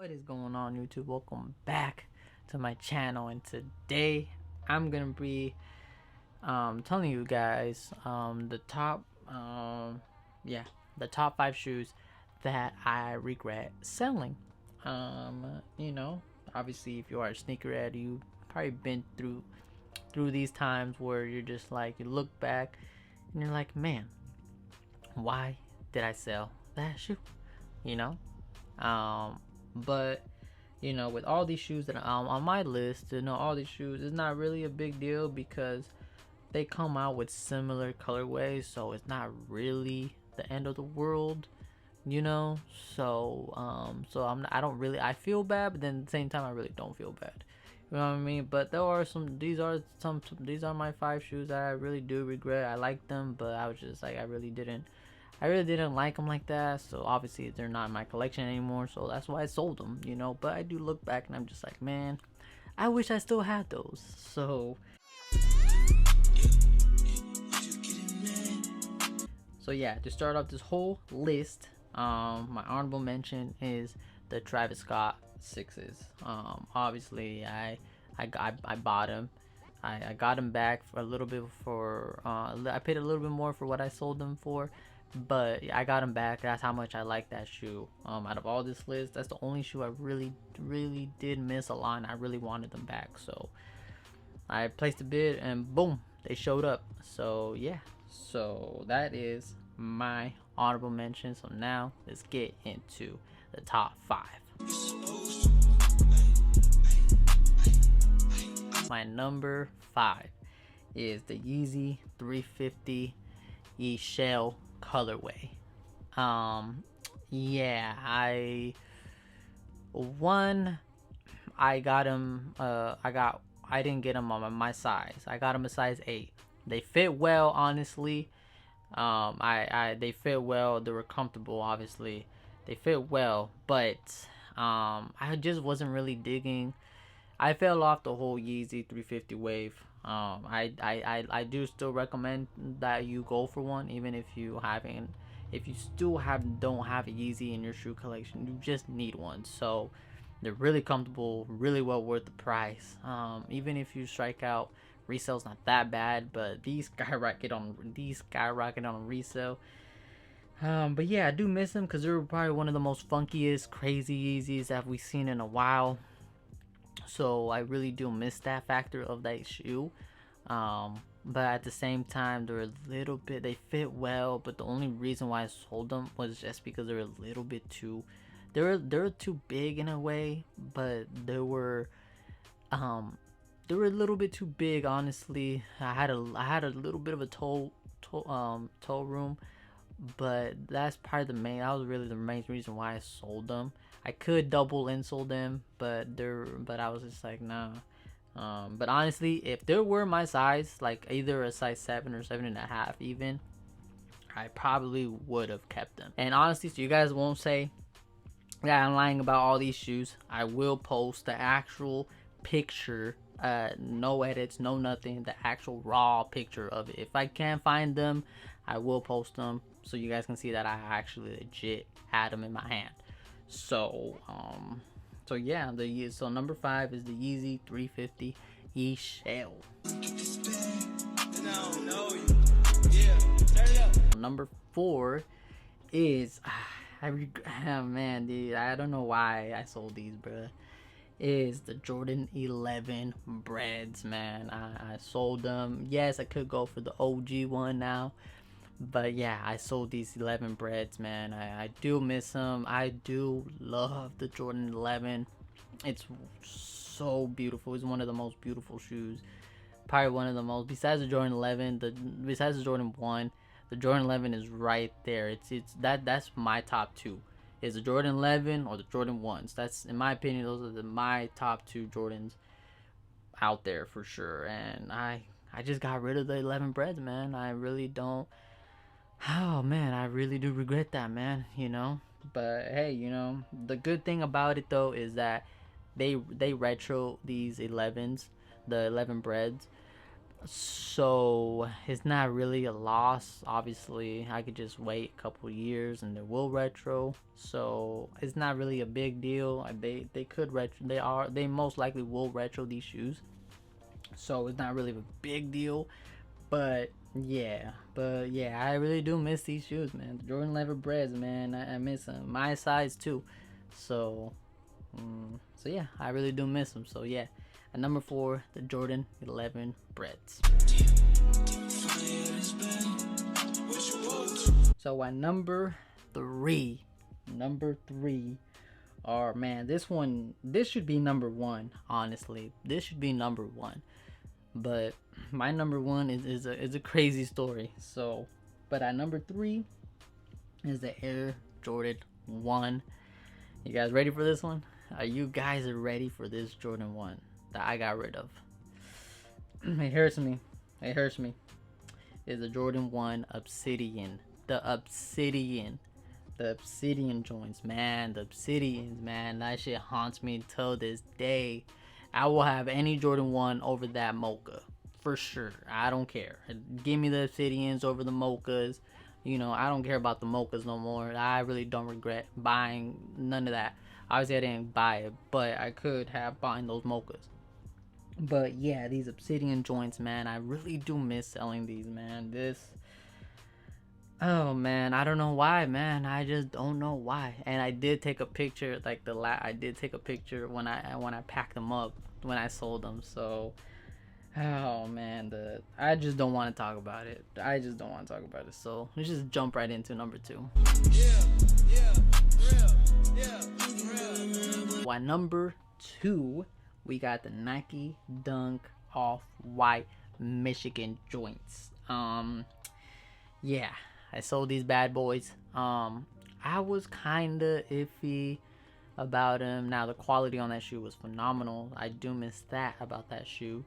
What is going on, YouTube? Welcome back to my channel, and today I'm gonna be telling you guys the top the top 5 shoes that I regret selling. You know, obviously if you are a sneakerhead, you probably been through these times where you're just like, you look back and you're like, man, why did I sell that shoe? You know? But with all these shoes that are on my list, all these shoes is not really a big deal because they come out with similar colorways, so it's not really the end of the world, so I don't really, I feel bad, but then at the same time I really don't feel bad, you know what I mean? But there are these are my 5 shoes that I really do regret. I like them, but I was just like, I really didn't like them like that, so obviously they're not in my collection anymore, so that's why I sold them, but I do look back and I'm just like, man, I wish I still had those. So yeah, to start off this whole list, my honorable mention is the Travis Scott 6s. Obviously I bought them. I got them back for a little bit for I paid a little bit more for what I sold them for, but I got them back. That's how much I like that shoe. Out of all this list, that's the only shoe I really did miss a lot, and I really wanted them back, so I placed a bid and boom, they showed up. So yeah, so that is my honorable mention. So now let's get into the top 5. My number 5 is the Yeezy 350 shell colorway. Yeah, I got him. I didn't get them on my size. I got them a size 8. They fit well, honestly. They fit well. They were comfortable, obviously. They fit well, but I just wasn't really digging. I fell off the whole Yeezy 350 wave. I do still recommend that you go for one, even if you don't have a Yeezy in your shoe collection. You just need one. So they're really comfortable, really well worth the price. Even if you strike out, resale's not that bad, but these skyrocket on resale. But yeah, I do miss them because they're probably one of the most funkiest, crazy Yeezys that we've seen in a while. So I really do miss that factor of that shoe. But at the same time, they fit well, but the only reason why I sold them was just because they're a little bit too, they're too big in a way, but they were a little bit too big, honestly. I had a little bit of a toe room, but that was really the main reason why I sold them. I could double insole them, but I was just like, nah. But honestly, if they were my size, like either a size 7 or 7.5 even, I probably would have kept them. And honestly, so you guys won't say that I'm lying about all these shoes, I will post the actual picture, no edits, no nothing, the actual raw picture of it. If I can't find them, I will post them so you guys can see that I actually legit had them in my hand. So yeah, so number 5 is the Yeezy 350 shell. Number 4 is man, dude, I don't know why I sold these, bruh. Is the Jordan 11 breads, man. I sold them. Yes, I could go for the OG one now, but yeah, I sold these 11 breads, man. I do miss them. I do love the Jordan 11. It's so beautiful. It's one of the most beautiful shoes. Probably one of the most, besides the Jordan 11, besides the Jordan 1, the Jordan 11 is right there. That's my top 2. Is the Jordan 11 or the Jordan 1s. That's, in my opinion, those are my top 2 Jordans out there for sure. And I just got rid of the 11 breads, man. I really don't. Oh man, I really do regret that, man. But hey, the good thing about it though is that they retro these 11s, the 11 breads. So it's not really a loss. Obviously, I could just wait a couple years and they will retro. So it's not really a big deal. They could retro. They most likely will retro these shoes. So it's not really a big deal. But yeah, I really do miss these shoes, man. The Jordan 11 Breads, man. I miss them. My size too. So so yeah, I really do miss them. So yeah, at number 4, the Jordan 11 Breads. So at number three, or man, this should be number one. Honestly, this should be number one. But my number one is a crazy story. So, but at number 3 is the Air Jordan 1. You guys ready for this one? Are you guys ready for this Jordan 1 that I got rid of? It hurts me. It hurts me. Is the Jordan 1 Obsidian. The Obsidian. The Obsidian joints, man. The Obsidians, man. That shit haunts me till this day. I will have any Jordan 1 over that Mocha. For sure. I don't care. Give me the Obsidians over the Mochas. You know, I don't care about the Mochas no more. I really don't regret buying none of that. Obviously, I didn't buy it, but I could have buying those Mochas. But yeah, these Obsidian joints, man, I really do miss selling these, man. Oh man, I don't know why, man. I just don't know why. And I did take a picture, like I did take a picture when I packed them up when I sold them. So, oh man, I just don't want to talk about it. I just don't want to talk about it. So let's just jump right into number 2. Why number 2, we got the Nike Dunk Off White Michigan joints. Yeah, I sold these bad boys. I was kinda iffy about them. Now the quality on that shoe was phenomenal. I do miss that about that shoe.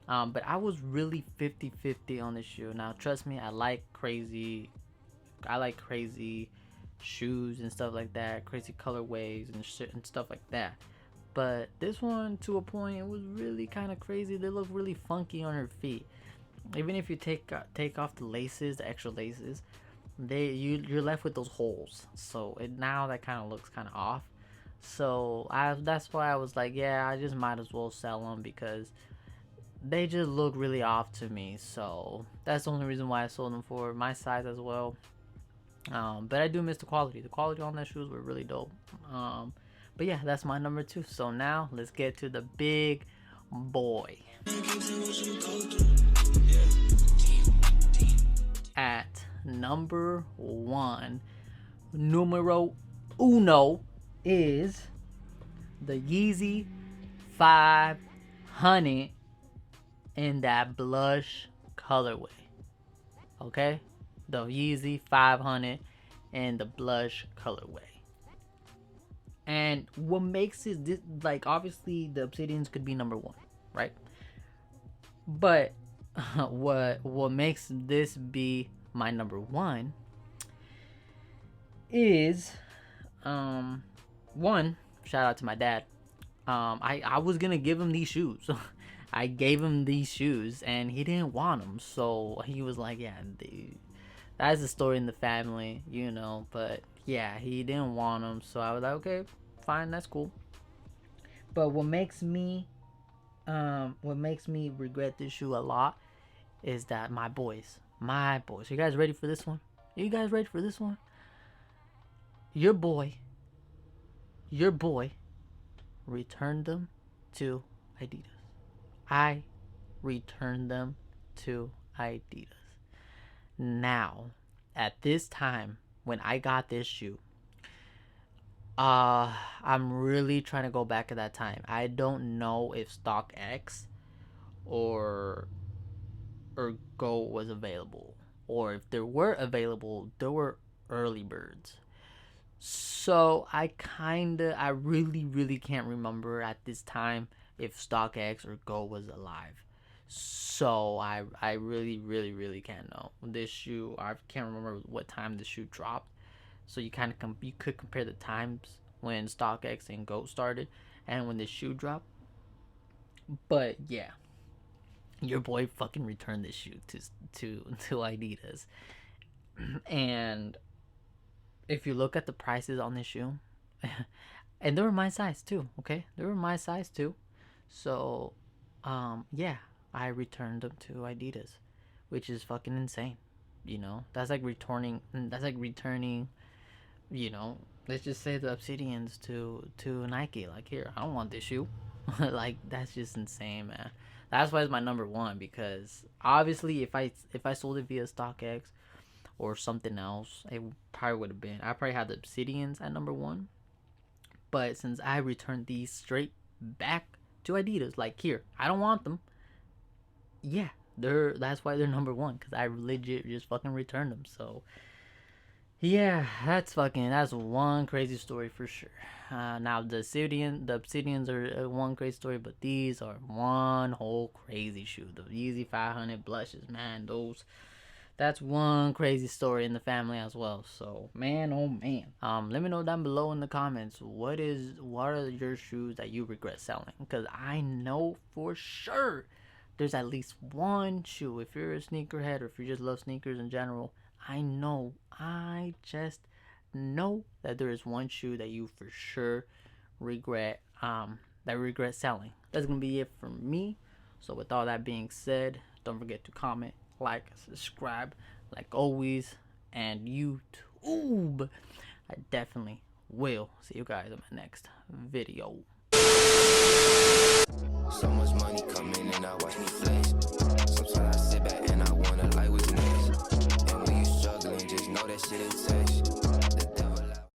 But I was really 50-50 on the shoe. Now trust me, I like crazy shoes and stuff like that, crazy colorways and shit and stuff like that. But this one, to a point, it was really kind of crazy. They look really funky on her feet. Even if you take off the laces, the extra laces, you're left with those holes. So now that kind of looks kind of off. So that's why I was like, yeah, I just might as well sell them because they just look really off to me. So that's the only reason why I sold them, for my size as well. But I do miss the quality. The quality on that shoes were really dope. But yeah, that's my number 2. So now let's get to the big boy. At number 1, numero uno, is the Yeezy 500 in that blush colorway. Okay? The Yeezy 500 in the blush colorway. And what makes it this, like, obviously the Obsidians could be number 1, right? But what makes this be my number 1 is one, shout out to my dad. I was gonna give him these shoes. I gave him these shoes and he didn't want them, so he was like, yeah, that's the story in the family, you know. But yeah, he didn't want them, so I was like, okay, fine, that's cool. But what makes me regret this shoe a lot is that my boys. You guys ready for this one? Are you guys ready for this one? Your boy returned them to Adidas. I returned them to Adidas. Now, at this time when I got this shoe, I'm really trying to go back to that time. I don't know if StockX or Go was available, or if there were available, there were early birds. So I really can't remember at this time if StockX or Go was alive. So I really can't know. This shoe, I can't remember what time the shoe dropped. So you you could compare the times when StockX and Go started and when the shoe dropped. But yeah, Your boy fucking returned this shoe to Adidas. And if you look at the prices on this shoe, and they were my size too, okay? They were my size too. So, yeah, I returned them to Adidas, which is fucking insane. You know, That's like returning. You know, let's just say the Obsidians to Nike. Like, here, I don't want this shoe. Like, that's just insane, man. That's why it's my number one, because obviously, if I sold it via StockX or something else, it probably would have been. I probably had the Obsidians at number one, but since I returned these straight back to Adidas, like, here, I don't want them. Yeah, that's why they're number one, because I legit just fucking returned them. So yeah, that's one crazy story for sure. Now the Obsidians are one crazy story, but these are one whole crazy shoe. The Yeezy 500 blushes, man, that's one crazy story in the family as well. So man, oh man. Let me know down below in the comments what are your shoes that you regret selling? Because I know for sure there's at least one shoe. If you're a sneakerhead or if you just love sneakers in general, I just know that there is one shoe that you for sure regret selling. That's gonna be it for me. So with all that being said, don't forget to comment, like, subscribe, like always, and YouTube. I definitely will see you guys in my next video.